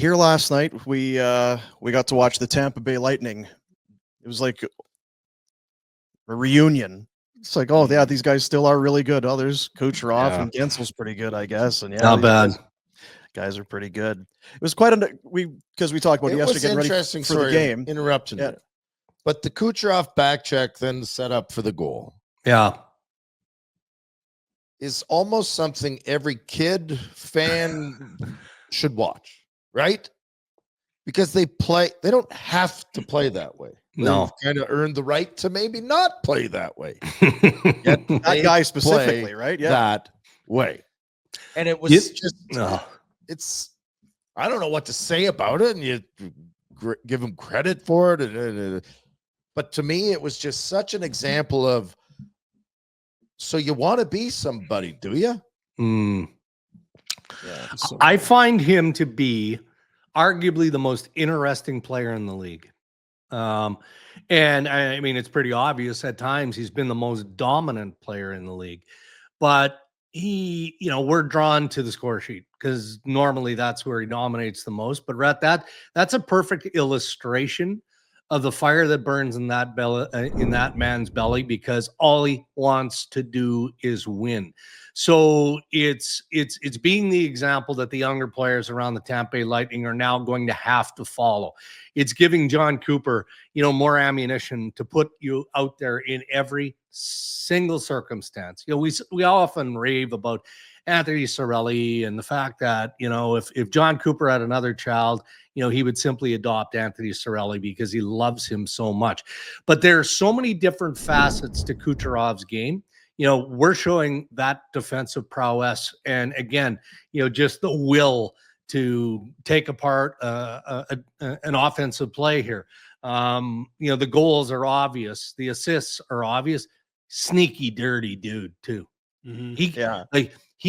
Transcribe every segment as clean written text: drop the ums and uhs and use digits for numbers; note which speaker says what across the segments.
Speaker 1: Here last night, we got to watch the Tampa Bay Lightning. It was like a reunion. It's like, oh yeah, these guys still are really good. Oh, there's Kucherov and Gensel's pretty good, I guess. And yeah,
Speaker 2: not bad.
Speaker 1: Guys are pretty good. It was quite because we talked about it yesterday, getting ready for the game.
Speaker 3: Interrupting you. But the Kucherov back check then set up for the goal.
Speaker 2: Yeah.
Speaker 3: Is almost something every kid fan should watch, right? Because they don't have to play that way.
Speaker 2: No.
Speaker 3: They've kind of earned the right to maybe not play that way.
Speaker 1: That guy specifically, right? Yeah.
Speaker 3: That way. And it was it's, I don't know what to say about it. And you give him credit for it. But to me, it was just such an example of, so you want to be somebody, do you?
Speaker 1: Yeah,
Speaker 2: I find him to be arguably the most interesting player in the league. And I mean, it's pretty obvious at times he's been the most dominant player in the league, but we're drawn to the score sheet because normally that's where he dominates the most. But Rhett, that's a perfect illustration of the fire that burns in that belly, in that man's belly, because all he wants to do is win. So it's being the example that the younger players around the Tampa Bay Lightning are now going to have to follow. It's giving John Cooper, more ammunition to put you out there in every single circumstance. We often rave about Anthony Seravalli and the fact that, if John Cooper had another child, he would simply adopt Anthony Seravalli because he loves him so much. But there are so many different facets to Kucherov's game. We're showing that defensive prowess. And again, just the will to take apart an offensive play here. The goals are obvious. The assists are obvious. Sneaky, dirty dude too. He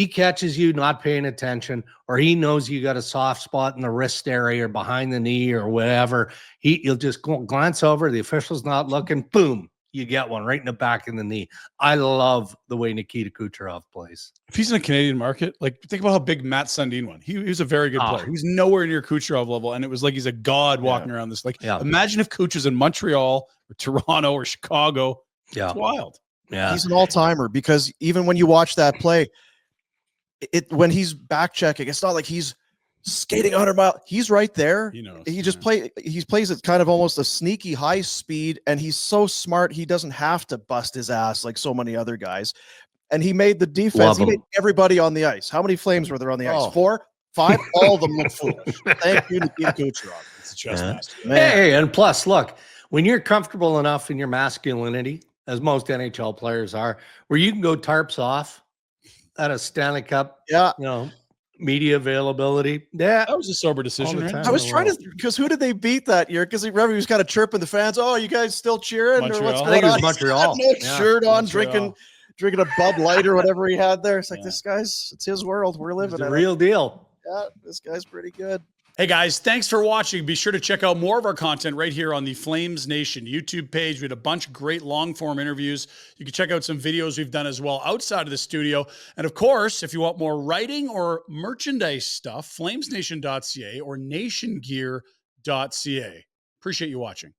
Speaker 2: catches you not paying attention, or he knows you got a soft spot in the wrist area or behind the knee or whatever. He'll just glance over. The official's not looking. Boom. You get one right in the back of the knee. I love the way Nikita Kucherov plays.
Speaker 4: If he's in a Canadian market, like think about how big Matt Sundin won. He was a very good player. He's nowhere near Kucherov level, and it was like he's a god walking around this. Imagine if Kuch was in Montreal or Toronto or Chicago.
Speaker 2: Yeah,
Speaker 4: it's wild.
Speaker 2: Yeah,
Speaker 1: he's an all-timer, because even when you watch that play, when he's back checking, it's not like he's skating 100 miles. He's right there. He plays it kind of almost a sneaky high speed, and he's so smart. He doesn't have to bust his ass like so many other guys. And he made the defense. He made everybody on the ice. How many Flames were there on the ice? 4, 5. All of them look foolish. Thank you, Nikita Kucherov.
Speaker 4: It's a chess master.
Speaker 2: Hey, and plus, look, when you're comfortable enough in your masculinity, as most NHL players are, where you can go tarps off at a Stanley Cup, media availability. Yeah,
Speaker 4: that was a sober decision. Right?
Speaker 1: I was trying to, because who did they beat that year? Because remember, he was kind of chirping the fans. Oh, you guys still cheering?
Speaker 4: Montreal.
Speaker 1: Or what's
Speaker 2: I
Speaker 1: going
Speaker 2: think it
Speaker 1: on?
Speaker 2: was Montreal.
Speaker 1: No shirt on, drinking a Bud Light or whatever he had there. It's like, this guy's, it's his world. We're living in
Speaker 2: the real deal.
Speaker 1: Yeah, this guy's pretty good.
Speaker 4: Hey guys, thanks for watching. Be sure to check out more of our content right here on the Flames Nation YouTube page. We had a bunch of great long-form interviews. You can check out some videos we've done as well outside of the studio. And of course, if you want more writing or merchandise stuff, flamesnation.ca or nationgear.ca. Appreciate you watching.